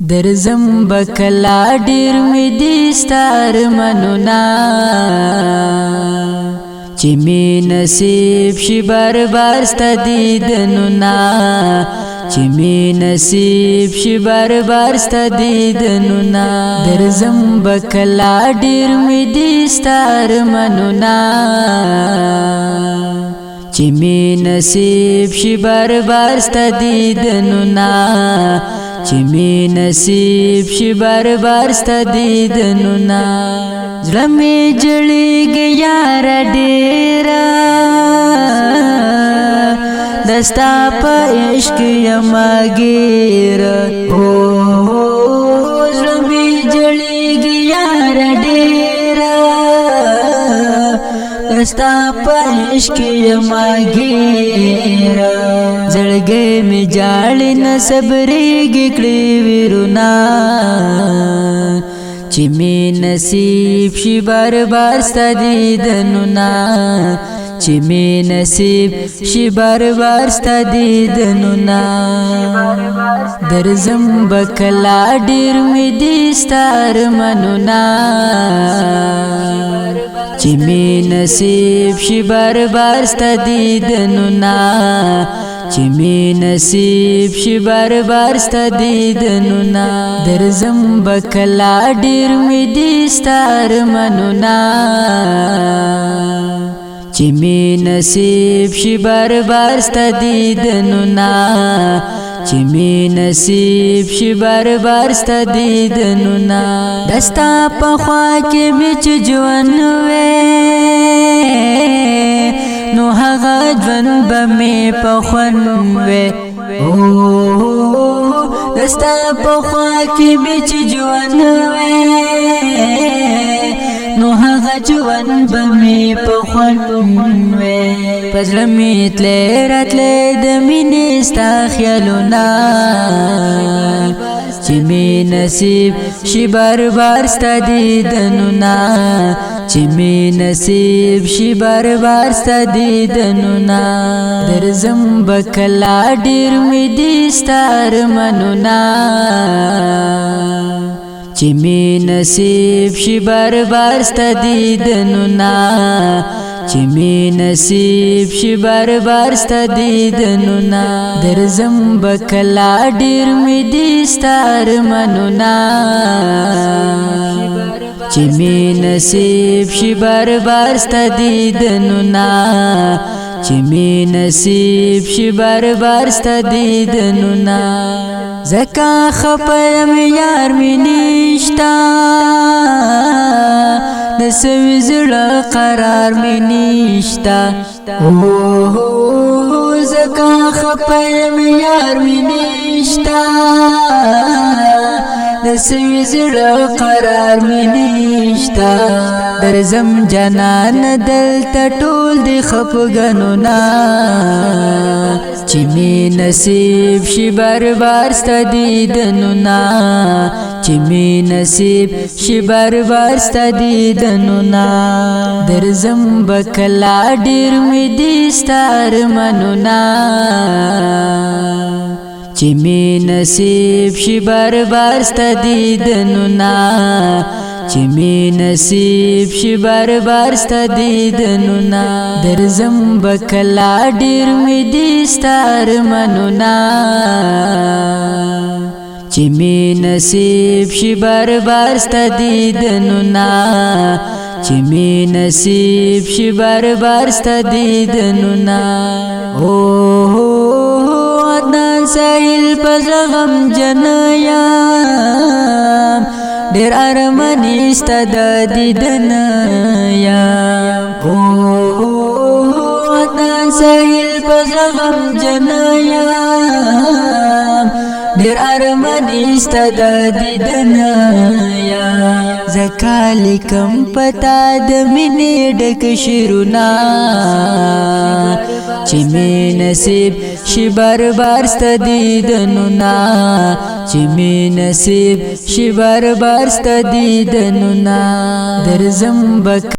درزم بکلا ډیر می دي ستار منونا چې می نصیب شي بار بار ستدي دنونا چې می نصیب شي بار بار ستدي دنونا درزم بکلا ډیر می دي ستار منونا چې می نصیب شي بار بار ستدي دنونا چې می نصیب شي بار بار ستدي دنونا زړه می جړېږي یار ډېر دستا په عشق یمګیر زړه می جړېږي یار ډېر دستا په عشق یمګیر زړګې می جاړې نه صبرېږي کړې ویرونا چې می نصیب شي بار بار ستدي دنونا چې می نصیب شي بار بار ستدي دنونا درزم بکلا ډیر می دي ستار منونا چې می نصیب شي بار بار ستدي دنونا چې می نصیب شي بار بار ستدي دنونا درزم بکلا ډیر می دي ستار منونا چې می نصیب شي بار بار ستدي دنونا چې می نصیب شي بار بار ستدي دنونا دستا په خوا کې بچ ژوند وې نو هغه ژوند به مې په خوند وې دستا په خوا کې بچ ژوند وې نو هغه ژوند به مې په خوند وې په زړه مې تلې راتلې د مینې ستا خیالونه چې می نصیب شي بار بار ستدي دنونا چې می نصیب شي بار بار ستدي دنونا درزم بکلا ډیر می دي ستار منونا چې می نصیب شي بار بار ستدي دنونا چې می نصیب شي بار بار ستدي دنونا درزم بکلا ډیر می دي ستار منونا چې می نصیب شي بار بار ستدي دنونا چې می نصیب شي بار بار ستدي دنونا زکا خپم یار می نشتا نسوي زړه قرار می نشتا زکا خپم یار می نشتا نسوي زړه قرار می نشتا درزم جنان دلته ټول دی خفګنونا چې می نصیب شي بار بار ستدي دنونا چې می نصیب شي بار بار ستدي دنونا درزم بکلا ډیر می دي ستار منونا چې می نصیب شي بار بار ستدي دنونا چې می نصیب شي بار بار ستدي دنونا درزم بکلا ډیر می دي ستار منونا چې می نصیب شي بار بار ستدي دنونا چې می نصیب شي بار بار ستدي دنونا عدنان ساحل پزغم جنایم ډیر ارمانی ستدي دنیا عدنان ساحل پزغم جنایم ډیر ارمانی ستدي دنیا زکالی کم پتا د مینې ډک شیرونا چې می نصیب شي بار بار ستدي دنونا چې می نصیب شي بار بار ستدي دنونا درزم بک